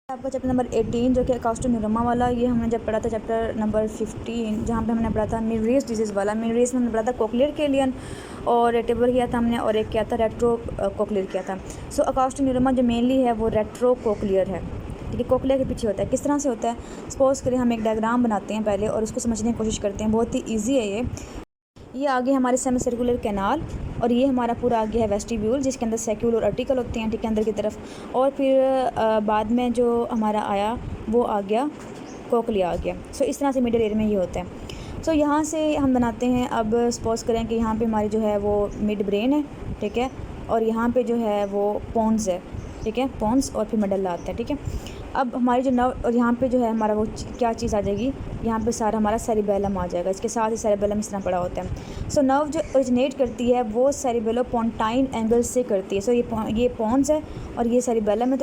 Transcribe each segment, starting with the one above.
आपका chapter number 18 जो कि अकाउस्टोन्यूरोमा वाला, ये हमने जब पढ़ा था चैप्टर नंबर 15 जहाँ पे हमने पढ़ा था मिनरेस डिजीज़ वाला। मिनरेस में हमने पढ़ा था कोक्लियर के एलियन और रेटिबल किया था हमने, और एक क्या था रेट्रो कोक्लियर किया था। सो अकाउस्टोन्यूरोमा जो मेनली है वो रेट्रो कोक्लियर है, ठीक है। कोक्लियर के पीछे होता है। किस तरह से होता है, सपोज़ करें हम एक डायग्राम बनाते हैं पहले और उसको समझने की कोशिश करते हैं। बहुत ही ईजी है ये आगे हमारे सेमी सर्कुलर कैनाल, और ये हमारा पूरा आगे है वेस्टिब्यूल जिसके अंदर सैक्यूल और आर्टिकल होते हैं, ठीक है, अंदर की तरफ। और फिर बाद में जो हमारा आया वो आ गया कोक्लिया आ गया। सो इस तरह से मिडिल एरिया में ये होता है। सो यहाँ से हम बनाते हैं। अब सपोज़ करें कि यहाँ पे हमारी जो है वो मिड ब्रेन है, ठीक है, और यहाँ पे जो है वो पोन्स है, ठीक है, पोन्स, और फिर मेडल्ला आता है, ठीक है। अब हमारी जो नर्व, और यहाँ पे जो है हमारा वो क्या चीज़ आ जाएगी, यहाँ पे सारा हमारा सेरिबेलम आ जाएगा। इसके साथ ही सेरिबेलम इस तरह पड़ा होता है। सो नर्व जो ओरिजिनेट करती है वो सेरिबेलोपोंटाइन एंगल से करती है। सो ये पोन्स है और ये सेरिबेलम है।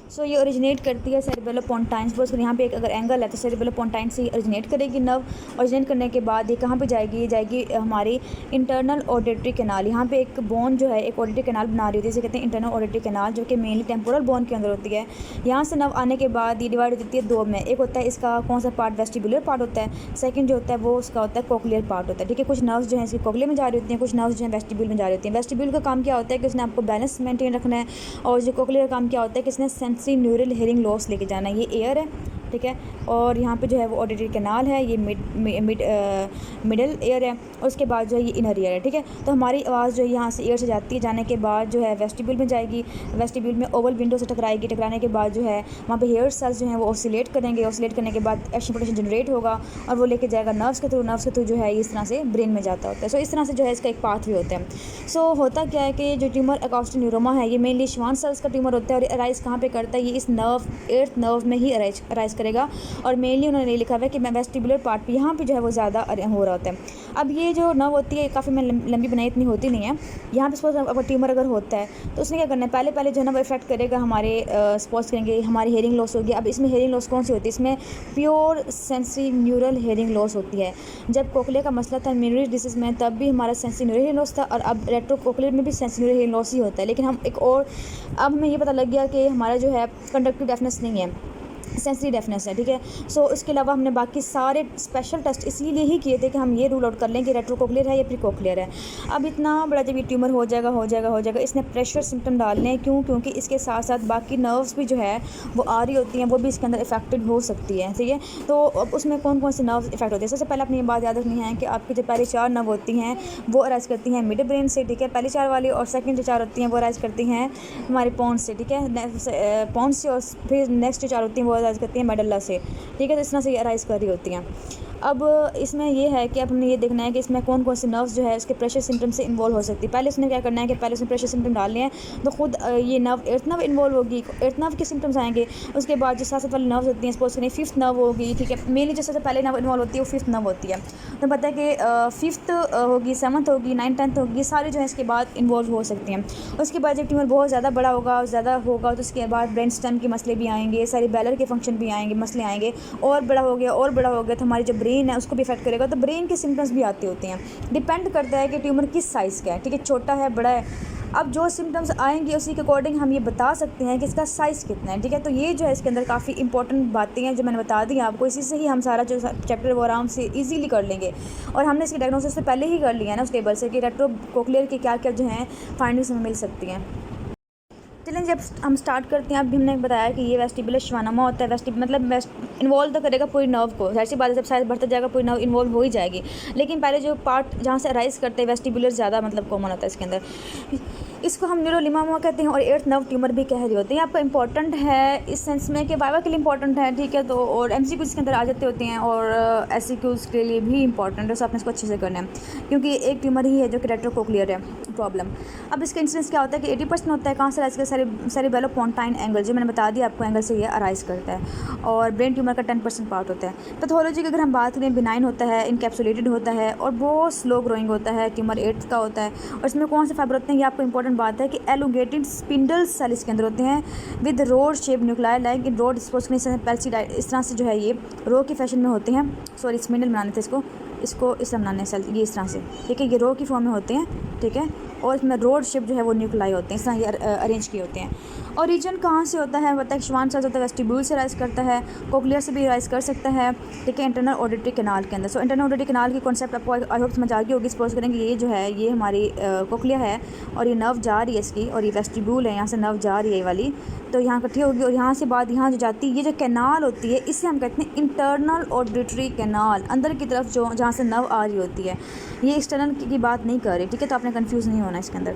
सो ये ओरिजिनेट करती है सेरिबेलोपोंटाइन। सपोज यहाँ पे एक अगर एंगल है तो सेरिबेलोपोंटाइन से ओरिजिनेट करेगी नर्व। ओरिजिनेट करने के बाद ये कहाँ पे जाएगी, ये जाएगी हमारी इंटरनल ऑडिटरी कैनाल। यहाँ पे एक बोन जो है एक ऑडिटरी कैनाल बना रही होती है, इसे कहते हैं इंटरनल ऑडिटरी कैनाल, जो कि मेनली टेम्पोरल बोन के अंदर होती है। यहाँ से नर्व आने के बाद ये डिवाइड हो जाती है दो में। एक होता है इसका कौन सा पार्ट, वेस्टिबुलर पार्ट होता है। सेकंड जो होता है वो उसका होता है कोक्लियर पार्ट होता है, ठीक है। कुछ नर्व्स जो है इसकी कोक्लियर में जा रही होती हैं, कुछ नर्व्स जो है वेस्टिब्यूल में जा रही होती हैं। वेस्टिब्यूल का काम क्या होता है कि उसने आपको बैलेंस मेंटेन रखना है, और जो कोक्लियर का काम क्या होता है कि इसने सेंसरी न्यूरल हेयरिंग लॉस लेके जाना है। ये एयर है, ठीक है, और यहाँ पे जो है वो ऑडिटरी कैनाल है, ये मिडल एयर है, और उसके बाद जो है ये इनर एयर है, ठीक है। तो हमारी आवाज़ जो है यहाँ से एयर से जाती है, जाने के बाद जो है वेस्टिब्यूल में जाएगी। वेस्टिब्यूल में ओवल विंडो से टकराएगी। टकराने के बाद जो है वहाँ पे हेयर सेल्स जो हैं वो ऑसिलेट करेंगे। ऑसिलेट करने के बाद एक्शन पोटेंशियल जनरेट होगा और वो लेके जाएगा नर्व्स के थ्रू। नर्व्स के थ्रू जो है इस तरह से ब्रेन में जाता होता है। सो इस तरह से जो है इसका एक पाथवे होता है। सो होता क्या है कि जो ट्यूमर अकाउस्टोन्यूरोमा है ये मेनली श्वान सेल्स का ट्यूमर होता है, और अराइज कहाँ पे करता है, ये इस नर्व एर्थ नर्व में ही अराइज करेगा। और मेनली उन्होंने लिखा हुआ है कि वेस्टिबुलर पार्ट पे यहाँ पे जो है वो ज़्यादा हो रहा होता है। अब ये जो नर्व होती है काफ़ी मैं लंबी बनाई, इतनी होती नहीं है। यहाँ पे सपोज अगर ट्यूमर अगर होता है तो उसने क्या करना है, पहले जो है ना वो इफेक्ट करेगा हमारे सपोज करेंगे हमारी हेयरिंग लॉस होगी। अब इसमें हेयरिंग लॉस कौन सी होती है, इसमें pure sensory neural hearing loss होती है। जब कोक्लियर का मसला था मिनरेस डिसीज़ में तब भी हमारा सेंसरी न्यूरल हेयरिंग लॉस था, और अब रेट्रो कोक्लियर में भी सेंसरी न्यूरल हेयरिंग लॉस ही होता है। लेकिन हम एक और अब हमें ये पता लग गया कि हमारा जो है कंडक्टिव डेफनेस नहीं है, सेंसरी डेफनेस है, ठीक है। सो इसके अलावा हमने बाकी सारे स्पेशल टेस्ट इसीलिए ही किए थे कि हम ये रूल आउट कर लें कि रेट्रो कोक्लियर है या प्री कोक्लियर है। अब इतना बड़ा जब ये ट्यूमर हो जाएगा इसने प्रेशर सिम्टम डालने हैं। क्योंकि इसके साथ साथ बाकी नर्व्स भी जो है वो आ रही होती हैं, वो भी इसके अंदर इफेक्टेड हो सकती है, ठीक है। तो अब उसमें कौन कौन सी नर्व्स इफेक्ट होती है, सबसे पहले अपनी ये बात याद रखनी है कि आपकी जो पहली 4 नर्व होती हैं वो अराइज करती हैं मिड ब्रेन से, ठीक है, पहली 4 वाली। और सेकंड जो 4 होती हैं वो अराइज करती हैं हमारे पोन्स से, ठीक है, पोन्स से। और फिर नेक्स्ट जो 4 होती हैं वो अराइज करती हैं मेडल्ला से, ठीक है। तो इस तरह से अराइज कर रही होती हैं। अब इसमें ये है कि अब हमने ये देखना है कि इसमें कौन कौन से नर्व्स जो है उसके प्रेशर सिम्टम से इन्वॉल्व हो सकती है। पहले उसने क्या करना है कि पहले उसने प्रेशर सिम्टम डालने हैं, तो खुद ये नर्व एर्थ नर्व इन्वॉल्व होगी, एर्थ नर्व के सिम्टम्स आएंगे। उसके बाद जो साथ वाली नर्व्स होती हैं, सपोज करें फिफ्थ नर्व होगी, ठीक है। मेनली जो सबसे पहले नर्व इन्वॉल्व होती है वो फिफ्थ नर्व होती है। तो पता है कि फिफ्थ होगी, 7th होगी, 9th 10th होगी, ये सारी जो है इसके बाद इन्वॉल्व हो सकती हैं। उसके बाद जब ट्यूमर बहुत ज़्यादा बड़ा होगा तो उसके बाद ब्रेन स्टेम के मसले भी आएंगे, सेरिबेलर के फंक्शन भी आएंगे, मसले आएंगे। और बड़ा हो गया तो हमारी जो ब्रेन है उसको भी इफेक्ट करेगा, तो ब्रेन के सिम्टम्स भी आते होते हैं। डिपेंड करता है कि ट्यूमर किस साइज़ का है, ठीक है, छोटा है बड़ा है। अब जो सिम्टम्स आएंगे उसी के अकॉर्डिंग हम ये बता सकते हैं कि इसका साइज़ कितना है, ठीक है। तो ये जो है इसके अंदर काफ़ी इंपॉर्टेंट बातें हैं जो मैंने बता दी आपको। इसी से ही हम सारा जो चैप्टर वो आराम से इजीली कर लेंगे। और हमने इसकी डायग्नोसिस से पहले ही कर लिया है ना उस टेबल से कि रेट्रो कोक्लियर के क्या क्या जो हैं फाइंडिंग्स हमें मिल सकती हैं। चलें जब हम स्टार्ट करते हैं, अभी हमने बताया कि ये वेस्टिबुलर श्वानोमा होता है। मतलब इन्वॉल्व तो करेगा पूरी नर्व को, ऐसी बात है जब साइज बढ़ता जाएगा पूरी नर्व इन्वॉल्व हो ही जाएगी। लेकिन पहले जो पार्ट जहाँ से अराइज करते हैं वेस्टिबुलर ज़्यादा मतलब कॉमन होता है इसके अंदर, इसको हम न्यूरोलिमामा कहते हैं और एर्थ नर्व ट्यूमर भी कह रहे होते हैं। आपका इंपॉर्टेंट है इस सेंस में कि वाइवा के लिए इंपॉर्टेंट है, ठीक है। तो और MCQ इसके अंदर आ जाते होते हैं, और SCQs के लिए भी इंपॉर्टेंट है। सो आपने इसको अच्छे से करना है क्योंकि एक ट्यूमर ही है जो कि रेट्रो कोक्लियर है प्रॉब्लम। अब इसका इंसिडेंस क्या होता है कि 80% होता है कहाँ से अराइज करता है, सेरिबेलोपोंटाइन एंगल, जो मैंने बता दिया आपको, एंगल से ये अराइज करता है। और ब्रेन ट्यूमर का 10% पार्ट होता है। पैथोलॉजी की अगर हम बात करें, बिनाइन होता है, इनकैप्सुलेटेड होता है और बहुत स्लो ग्रोइंग होता है। ट्यूमर एर्थ का होता है। और इसमें कौन से फाइबर होते हैं, ये आपको इंपॉर्टेंट बात है कि एलोंगेटेड स्पिंडल सेल इसके अंदर होते हैं with rod shape nuclear like in rod पेल्सिडाइड। इस तरह से जो है ये रो की फैशन में होते हैं। सॉरी स्पिंडल बनाने थे इसको इस तरह बनाने सेल, ये इस तरह से, ठीक है, ये रो की फॉर्म में होते हैं, ठीक है। और इसमें रोड शेप जो है वो न्यूक्लाई होते हैं, इस तरह ये अरेंज किए होते हैं। और रीजन कहाँ से होता है, बताया श्वान सेल्स होता है, वेस्टिब्यूल से राइज करता है, कोक्लियर से भी राइज कर सकता है, ठीक है, इंटरनल ऑडिटरी कैनाल के अंदर। सो इंटरनल ऑडिटरी कैनाल की कॉन्सेप्ट आपको आई होप समझ आ गई होगी। सपोज करेंगे ये जो है ये हमारी कोक्लिया है और ये नर्व जा रही है इसकी, और ये वेस्टिब्यूल है, यहाँ से नर्व जा रही है ये वाली, तो यहाँ इकट्ठी होगी, और यहाँ से बाद यहाँ जो जाती है ये जो कैनाल होती है इसे हम कहते हैं इंटरनल ऑडिटरी कैनाल, अंदर की तरफ जो जहाँ से नर्व आ रही होती है। ये एक्सटर्नल की बात नहीं कर रही, ठीक है, तो आपने कन्फ्यूज़ नहीं होना इसके अंदर।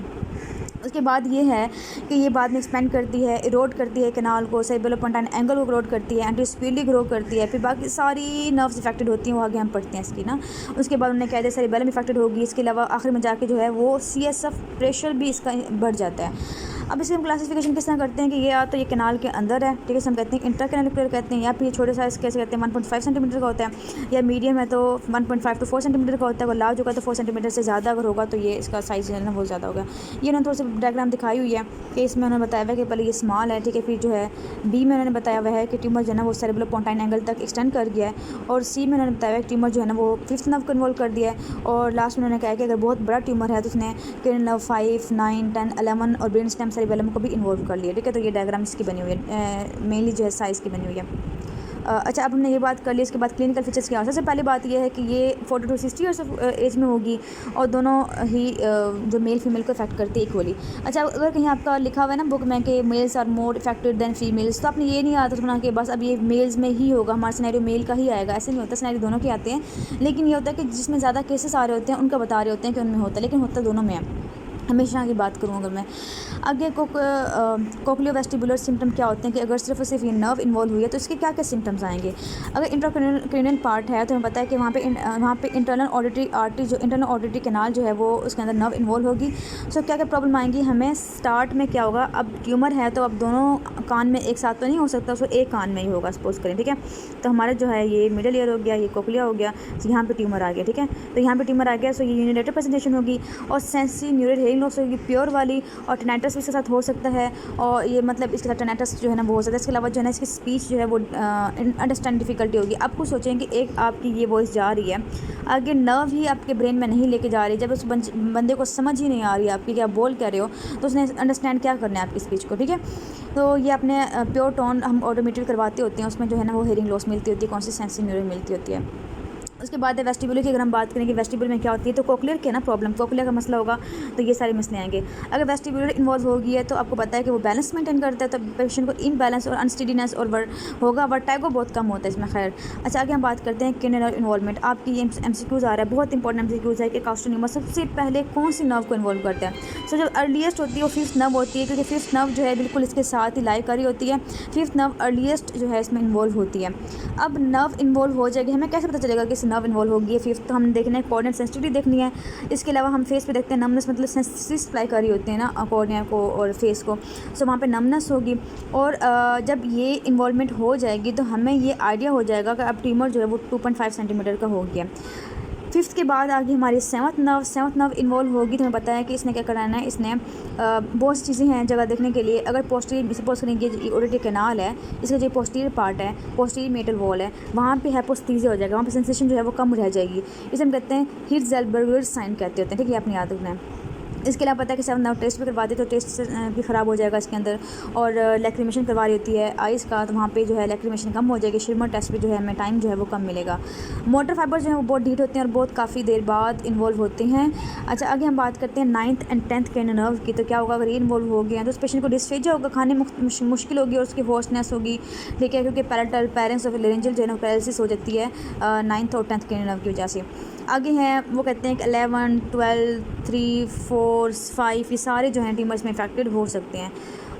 उसके बाद ये है कि ये बाद में एक्सपेंड करती है, इरोड करती है कैनाल को, सेरिबेलोपोंटाइन एंगल को इरोड करती है, एंटीस्पीरली ग्रो करती है, फिर बाकी सारी नर्व्स इफेक्टेड होती हैं, वो आगे हम पढ़ते हैं इसकी ना। उसके बाद उन्होंने कहा था सेरिबेलम इफेक्टेड होगी, इसके अलावा आखिर में जाके जो है वो CSF प्रेशर भी इसका बढ़ जाता है। अब इसकी हम क्लासिफिकेशन किस तरह करते हैं कि ये या तो ये कैनाल के अंदर है, ठीक है, हम कहते हैं इंट्राकैनालिकुलर कहते हैं, या फिर छोटे साइज़ कैसे कहते हैं 1.5 सेंटीमीटर का होता है, या मीडियम है तो 1.5 to 4 सेंटीमीटर का होता है, और लार्ज होगा तो 4 सेंटीमीटर से ज़्यादा अगर होगा तो ये इसका साइज़ है ना बहुत ज़्यादा होगा। ये उन्होंने थोड़ी सी डायग्राम दिखाई हुई है कि इसमें उन्होंने बताया हुआ है कि पहले ये स्मॉल है, ठीक है, फिर जो है B में उन्होंने बताया हुआ है कि ट्यूमर जो है ना वो सेरिबेलोपोंटाइन एंगल तक एक्सटेंड कर गया है, और C में उन्होंने बताया हुआ है कि ट्यूमर जो है ना वो 5th नर्व को इन्वॉल्व कर दिया है, और लास्ट में उन्होंने कहा कि अगर बहुत बड़ा ट्यूमर है तो उसने किडनी नर्व 5, 9, 10, 11 और ब्रेन स्टेम सेरिबेलम को भी इन्वॉल्व कर लिया, ठीक है। तो ये डायग्राम इसकी बनी हुई है, मेनली जो है साइज़ की बनी हुई है। अच्छा, अब हमने ये बात कर ली, इसके बाद क्लिनिकल फीचर्स क्या है। सबसे पहली बात ये है कि ये 40 to 60 ईयर्स ऑफ एज में होगी, और दोनों ही जो मेल फीमेल को इफेक्ट करती है इक्वली। अच्छा, अगर कहीं आपका लिखा हुआ है ना बुक में कि males are more affected than females, तो आपने ये नहीं याद रखना कि बस अब ये मेल्स में ही होगा, हमारा सिनेरियो मेल का ही आएगा, ऐसे नहीं होता, सिनेरियो दोनों के आते हैं। लेकिन ये होता है कि जिसमें ज़्यादा केसेस आ रहे होते हैं उनका बता रहे होते हैं कि उनमें होता है, लेकिन होता दोनों में है। हमेशा की बात करूँ अगर मैं आगे कोक्लियोवेस्टिबुलर सिम्टम क्या होते हैं कि अगर सिर्फ ये नर्व इन्वॉल्व हुई है तो इसके क्या क्या सिम्टम्स आएंगे। अगर इंट्राक्रैनियल पार्ट है तो हमें पता है कि वहाँ पे इंटरनल ऑडिटरी आर्टरी जो इंटरनल ऑडिटरी कैनाल जो है वो उसके अंदर नर्व इन्वॉल्व होगी। सो क्या क्या प्रॉब्लम आएंगी हमें। स्टार्ट में क्या होगा, अब ट्यूमर है तो अब दोनों कान में एक साथ तो नहीं हो सकता, उसको एक कान में ही होगा सपोज करें, ठीक है। तो हमारे जो है ये मिडल ईयर हो गया, ये कोक्लिया हो गया, तो यहाँ पे ट्यूमर आ गया, ठीक है। तो यहाँ पे ट्यूमर आ गया, सो ये यूनिलेटरल प्रेजेंटेशन होगी, और सेंसरी न्यूरल हेयरिंग लॉस होगी प्योर वाली, और टेनाइटस भी इसके साथ हो सकता है, और ये मतलब इसके साथ टेनाइटस जो है ना वो हो सकता है। इसके अलावा जो है ना इसकी स्पीच जो है वो अंडरस्टैंड डिफिकल्टी होगी। आप कुछ सोचें कि एक आपकी ये वॉइस जा रही है, आगे नर्व ही आपके ब्रेन में नहीं लेके जा रही, जब उस बंदे को समझ ही नहीं आ रही आपकी क्या बोल कर रहे हो, तो उसने अंडरस्टैंड क्या करना है आपकी स्पीच को, ठीक है। तो ये अपने प्योर टोन हम ऑटोमेटिक करवाते होते हैं, उसमें जो है ना वो हेयरिंग लॉस मिलती होती है, कॉन्सिस्टेंसी न्यूरल मिलती होती है। उसके बाद है वेस्टिबुलर की। अगर हम बात करें कि वेस्टिबुलर में क्या होती है, तो कोक्लियर के ना प्रॉब्लम, कोक्लियर का मसला होगा तो ये सारे मसले आएंगे। अगर वेस्टिबुलर इन्वॉल्व होगी है तो आपको पता है कि वो बैलेंस मेंटेन करता है, तो पेशेंट को इनबैलेंस और अनस्टेडीनेस और होगा, वर्टाइगो बहुत कम होता है इसमें। खैर, अच्छा आगे हम बात करते हैं किडनी नर्व इन्वॉल्वमेंट। आपकी ये MCQs आ रहा है, बहुत इंपॉर्टेंट MCQs है कि कास्टोनिमा सबसे पहले कौन सी नर्व को इन्वॉल्व करता है। सो जब अर्लीस्ट होती है वो 5th नर्व होती है, क्योंकि 5th नर्व जो है बिल्कुल इसके साथ ही लाई करी होती है। 5th नर्व अर्लीस्ट जो है इसमें इन्वॉल्व होती है। अब नर्व इन्वॉल्व हो जाएगी, हमें कैसे पता चलेगा कि इस नर्व इन्वॉल्व होगी है। 5th तो हमने देखना है, कोऑर्डिनेट सेंसिटिविटी देखनी है। इसके अलावा हम फेस पे देखते हैं नमनेस, मतलब सेंसिटिव सप्लाई कर रही होती है ना कोऑर्डिनेट को और फेस को, सो वहाँ पे नमनेस होगी। और जब ये इन्वॉल्वमेंट हो जाएगी तो हमें ये आइडिया हो जाएगा कि अब ट्यूमर जो है वो 2.5 सेंटीमीटर का हो गया। 5th के बाद आगे हमारी 7th नर्व इन्वॉल्व होगी, तो हमें पता है कि इसने क्या कराना है। इसने बहुत सी चीज़ें हैं जगह देखने के लिए। अगर पोस्टीरियर सपोज करेंगे ऑडिटरी कैनाल है, इसका जो पोस्टीरियर पार्ट है, पोस्टीरियर मेटल वॉल है, वहाँ पे हाइपोस्थीसिया हो जाएगा, वहाँ पे सेंसेशन जो है वो कम रह जाएगी। इसे हम कहते हैं हिर्ट्ज़बर्गर साइन कहते होते हैं, ठीक है, आपने याद रखना है। इसके अलावा पता है कि 7th नर्व टेस्ट भी करवाते तो टेस्ट भी ख़राब हो जाएगा इसके अंदर, और लैक्रिमेशन करवा रही होती है आइज़ का, तो वहाँ पे जो है लैक्रिमेशन कम हो जाएगी। शिमर टेस्ट भी जो है हमें टाइम जो है वो कम मिलेगा। मोटर फाइबर जो है वो बहुत ढीट होते हैं और बहुत काफ़ी देर बाद इन्वॉल्व होते हैं। अच्छा आगे हम बात करते हैं 9th and 10th kidney nerve की। तो क्या होगा, अगर ये इन्वॉल्व हो गया तो उस पेशेंट को डिस्फेजिया होगा, खाने मुश्किल होगी और उसकी होर्सनेस होगी, ठीक है, क्योंकि पैरेंटल पेरेंट्स ऑफ लेरेंजियल जो है ना पैरालिसिस हो जाती है 9th और 10th किडनी नर्व की वजह से। आगे हैं वो कहते हैं कि 11, 12, 3, 4, 5 ये सारे जो हैं ट्यूमर्स में इफेक्टेड हो सकते हैं।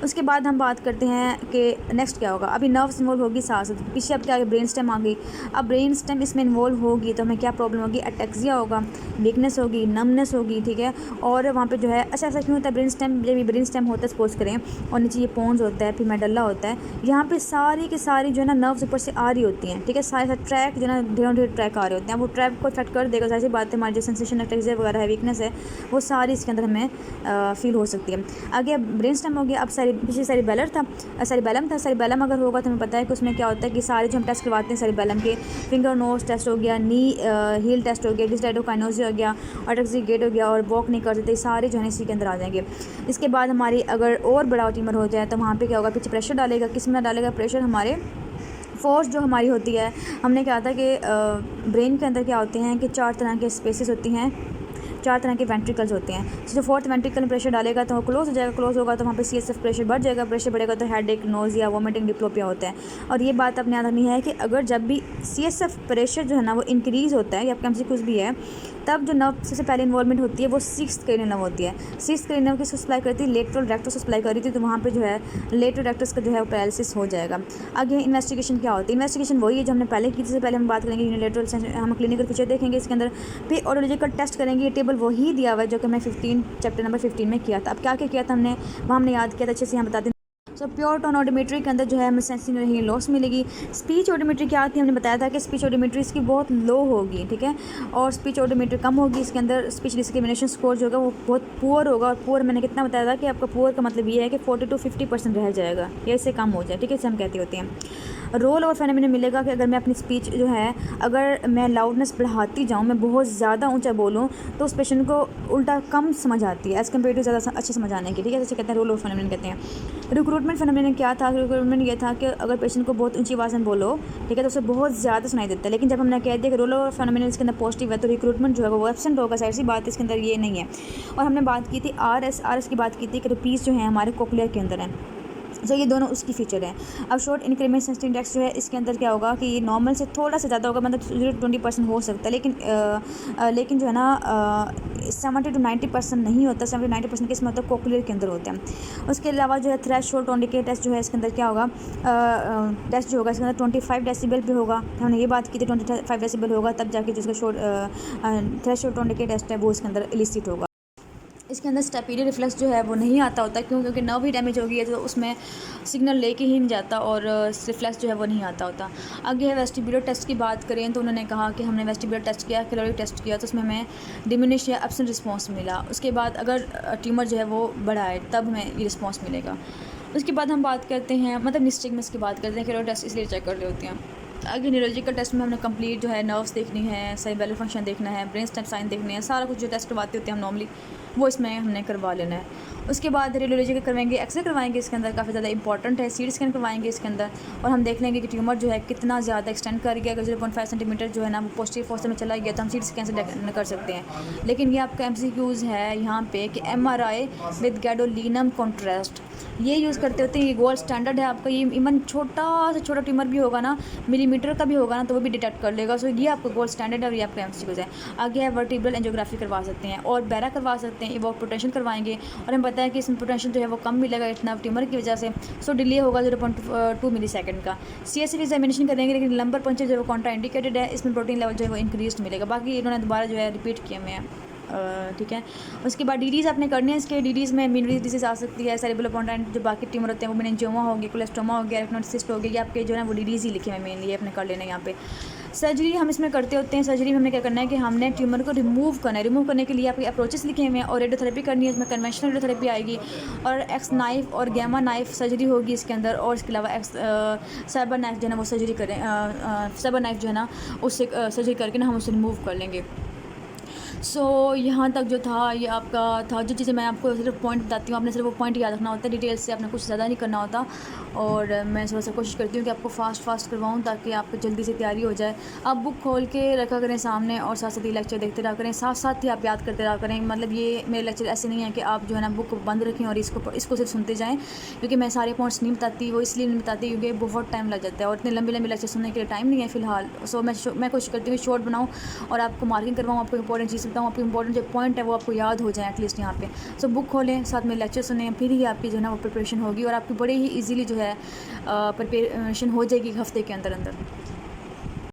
उसके बाद हम बात करते हैं कि नेक्स्ट क्या होगा। अभी नर्व्स इन्वॉल्व होगी साथ साथ, पीछे अब क्या आगे ब्रेन स्टेम आ गई। अब ब्रेन स्टेम इसमें इन्वॉल्व होगी तो हमें क्या प्रॉब्लम होगी, अटैक्सिया होगा, वीकनेस होगी, नमनेस होगी, ठीक है। और वहाँ पे जो है अच्छा ऐसा क्यों होता है, ब्रेन स्टेम होता है सपोज करें, और नीचे ये पोन्स होता है, फिर मेडल्ला होता है, यहाँ पे सारी की सारी जो है ना नर्व्स ऊपर से आ रही होती हैं, ठीक है। सारे ट्रैक जो है ना ढेरों ट्रैक आ रहे होते हैं, वो ट्रैक को इफेक्ट कर देगा। ऐसी बात है, हमारी जो सेंसेशन अटैक्सिया वगैरह है, वीकनेस है, वो सारी इसके अंदर हमें फील हो सकती है। आगे ब्रेन स्टेम हो गया। अब पीछे सेरिबेलम था। सेरिबेलम अगर होगा तो हमें पता है कि उसमें क्या होता है कि सारे जो हम टेस्ट करवाते हैं सेरिबेलम के, फिंगर नोज टेस्ट हो गया, नी हील टेस्ट हो गया, डिस्टाइडोकाइनोसिस हो गया, ऑटोक्सी गेट हो गया, और वॉक नहीं कर सकते, सारे जो है इसी के अंदर आ जाएंगे। इसके बाद हमारी अगर और बड़ा ट्यूमर हो जाए तो वहाँ पे क्या होगा, पीछे प्रेशर डालेगा। किस में डालेगा प्रेशर? हमारे फोर्स जो हमारी होती है, हमने कहा था कि ब्रेन के अंदर क्या होते हैं कि 4 तरह के स्पेसेस होती हैं, 4 तरह के वेंट्रिकल्स होते हैं। जो 4th वेंट्रिकल में प्रेशर डालेगा तो वो क्लोज हो जाएगा, क्लोज होगा तो वहाँ पे CSF प्रेशर बढ़ जाएगा, प्रेशर बढ़ेगा तो हेडेक, नोज़िया, वोमिटिंग, डिप्लोपिया होता है। और ये बात अपने याद रखनी है कि अगर जब भी CSF प्रेशर जो है ना वो इंक्रीज़ होता है, या आपके MCQ भी है, तब जो नर्व सबसे पहले इन्वॉल्वमेंट होती है वो 6th क्रेनियल नर्व होती है। 6th क्रेनियल नर्व किसको सप्लाई करती है? लेटरल रेक्टस को सप्लाई कर रही थी, तो वहाँ पे जो है लेटरल रेक्टस का जो है पैरालिसिस हो जाएगा। आगे इन्वेस्टिगेशन क्या होती है? इन्वेस्टिगेशन वही है जो हमने पहले की थी। से पहले हम बात करेंगे यूनिलेटरल, हम क्लिनिकल फीचर देखेंगे इसके अंदर, फिर ऑडियोलॉजिकल टेस्ट करेंगे। ये टेबल वही दिया हुआ है जो कि मैं चैप्टर नंबर 15 में किया था। अब क्या क्या किया था हमने, वहाँ हमने याद किया था, अच्छे से यहाँ बताते हैं। सो प्योर टोन ऑडियोमेट्री के अंदर जो है हमें सेंसिंग नहीं लॉस मिलेगी। स्पीच ऑडियोमेट्री क्या थी? हमने बताया था कि स्पीच ऑडियोमेट्री इसकी बहुत लो होगी, ठीक है, और स्पीच ऑडियोमेट्री कम होगी। इसके अंदर स्पीच डिस्क्रिमिनेशन स्कोर जो होगा वो बहुत पुअर होगा। और पुअर मैंने कितना बताया था कि आपका पुअर का मतलब ये है कि 40 to 50% रह जाएगा, या इससे कम हो जाए, ठीक है, इसे हम कहते होते हैं। रोल और फेनोमेनन मिलेगा कि अगर मैं अपनी स्पीच जो है, अगर मैं लाउडनेस बढ़ाती जाऊँ, मैं बहुत ज़्यादा ऊंचा बोलूँ, तो उस पेशेंट को उल्टा कम समझ आती है एज़ कम्पेयर टू ज़्यादा अच्छे समझ आने की, ठीक है, जैसे कहते हैं रोल और फेनोमेनन कहते हैं। रिक्रूटमेंट फेनोमेनन क्या था? रिक्रूटमेंट ये था कि अगर पेशेंट को बहुत ऊंची आवाज़ में बोलो, ठीक है, तो उसे बहुत ज़्यादा सुनाई देता है। लेकिन जब हमने कह दिया कि रोल और फेनोमेनन इसके अंदर पॉजिटिव है, तो रिक्रूटमेंट जो है वो एब्सेंट होगा, साइड सी बात, इसके अंदर ये नहीं है। और हमने बात की थी RS की बात की थी कि रुपीज़ जो है हमारे कोक्लियर के अंदर है। तो ये दोनों उसकी फ़ीचर हैं। अब शॉर्ट इंक्रीमेंट सेंसिटिव इंडेक्स जो है इसके अंदर क्या होगा कि ये नॉर्मल से थोड़ा सा ज़्यादा होगा, मतलब 0-20% हो सकता है, लेकिन जो है ना 70 to 90% नहीं होता। 70-90% किस में होता है? कोक्लियर के अंदर होते हैं। उसके अलावा जो है थ्रेशोल्ड टोन डिके टेस्ट जो है इसके अंदर क्या होगा, टेस्ट जो होगा इसके अंदर 25 डेसिबल भी होगा। हमने ये बात की थी 25 डेसिबल होगा, तब जाके जिसका short threshold tone decay test है वो इसके अंदर इलिसिट होगा। इसके अंदर स्टेपिडी रिफ्लेक्स जो है वो नहीं आता होता, क्योंकि नर्व ही डैमेज हो गई है, तो उसमें सिग्नल लेके ही नहीं जाता, और रिफ्लेक्स जो है वो नहीं आता होता। आगे है वेस्टिब्यूलर टेस्ट की बात करें तो उन्होंने कहा कि हमने वेस्टिब्यूलर टेस्ट किया, कैलोरी टेस्ट किया, तो उसमें हमें डिमिनिश या एब्सेंट रिस्पॉन्स मिला। उसके बाद अगर ट्यूमर जो है वो बड़ा है तब हमें ये रिस्पॉन्स मिलेगा। उसके बाद हम बात करते हैं, मतलब निस्टिग्मस की बात करते हैं, कैलोरी टेस्ट इसलिए चेक कर रहे होते हैं। आगे न्यूरोलॉजिकल टेस्ट में हमने कंप्लीट जो है नर्व्स देखनी है, सेरिबेलर फंक्शन देखना है, ब्रेन स्टेम साइन देखने हैं, सारा कुछ जो टेस्ट करवाते होते हैं हम नॉर्मली वो इसमें हमने करवा लेना है। उसके बाद रेडियोलॉजी करवाएंगे, एक्सरे करवाएंगे, इसके अंदर काफ़ी ज़्यादा इंपॉर्टेंट है, CT स्कैन करवाएंगे इसके अंदर, और हम देख लेंगे कि ट्यूमर जो है कितना ज़्यादा एक्सटेंड कर गया। अगर 0.5 सेंटीमीटर जो है ना वो पोस्टीरियर फोर्स में चला गया तो हम CT स्कैन से कर सकते हैं। लेकिन ये आपका MCQs है यहाँ पे कि MRI विद गैडोलिनम कॉन्ट्रास्ट ये यूज़ करते होते हैं। ये गोल्ड स्टैंडर्ड है आपका। ये इवन छोटा से छोटा ट्यूमर भी होगा ना, मिलीमीटर का भी होगा ना, तो वो भी डिटेक्ट कर लेगा। सो ये आपका गोल्ड स्टैंडर्ड है और ये आपका MCQs है। आगे है वर्टिब्रल एंजियोग्राफी करवा सकते हैं और बैरा करवा सकते हैं, इवोक पोटेंशियल करवाएंगे, और हमें पता है कि इसमें पोटेंशियल जो है वो कम मिलेगा इतना ट्यूमर की वजह से। सो डिले होगा 0.2 मिलीसेकंड का। CSF एग्जामिनेशन करेंगे, लेकिन लंबर पंचर जो है वो कॉन्ट्रा इंडिकेटेड है, इसमें प्रोटीन लेवल जो है वो इंक्रीज मिलेगा। बाकी इन्होंने दोबारा जो है रिपीट किए हुए हैं, ठीक है। उसके बाद DDs आपने करने हैं। इसके DDs में मिनरल डिजीज आ सकती है, सेरिब्रल पॉन्टाइन जो बाकी ट्यूमर होते हैं वो मेनिंजियोमा हो गया, कोलेस्टोमा हो गया, रेटिनोसिस्ट हो गया, ये आपके जो है वो DDs ही लिखे हुए मेनली अपने कर लेना है यहाँ पे। सर्जरी हम इसमें करते होते हैं। सर्जरी में हमें क्या करना है कि हमने ट्यूमर को रिमूव करना है। रिमूव करने के लिए आपके अप्रोचेस लिखे हुए हैं और रेडियोथेरेपी करनी है। इसमें कन्वेंशनल रेडियोथेरेपी आएगी और एक्स नाइफ और गैमा नाइफ सर्जरी होगी इसके अंदर, और इसके अलावा साइबर नाइफ जो है ना वो सर्जरी करें, साइबर नाइफ जो है ना उससे सर्जरी करके ना हम उसे रिमूव कर लेंगे। सो यहाँ तक जो था ये आपका था। जो चीज़ें मैं आपको सिर्फ पॉइंट बताती हूँ, आपने सिर्फ वो पॉइंट याद रखना होता है, डिटेल्स से आपने कुछ ज़्यादा नहीं करना होता। और मैं थोड़ा सा कोशिश करती हूँ कि आपको फास्ट करवाऊँ ताकि आपको जल्दी से तैयारी हो जाए। आप बुक खोल के रखा करें सामने और साथ साथ ये लेक्चर देखते रहा करें, साथ साथ ही आप याद करते रहा करें। मतलब ये मेरे लेक्चर ऐसे नहीं है कि आप जो है ना बुक बंद रखें और इसको सिर्फ सुनते जाएँ, क्योंकि मैं सारे पॉइंट्स नहीं बताती। वो इसलिए नहीं बताती क्योंकि बहुत टाइम लग जाता है और इतने लंबे लेक्चर सुनने के लिए टाइम नहीं है फ़िलहाल। सो मैं कोशिश करती हूँ शॉर्ट बनाऊँ और आपको मार्किंग करवाऊँ, आपको इंपॉर्टेंट चीज़ बताऊँ, आपको इंपॉर्टेंट जो पॉइंट है वो आपको याद हो जाए एटलीस्ट यहाँ पे। सो बुक खोलें, साथ में लेक्चर सुनें, फिर ही आपकी जो है ना वो प्रिपरेशन होगी और आपकी बड़े ही इजीली जो है प्रिपरेशन हो जाएगी हफ्ते के अंदर अंदर।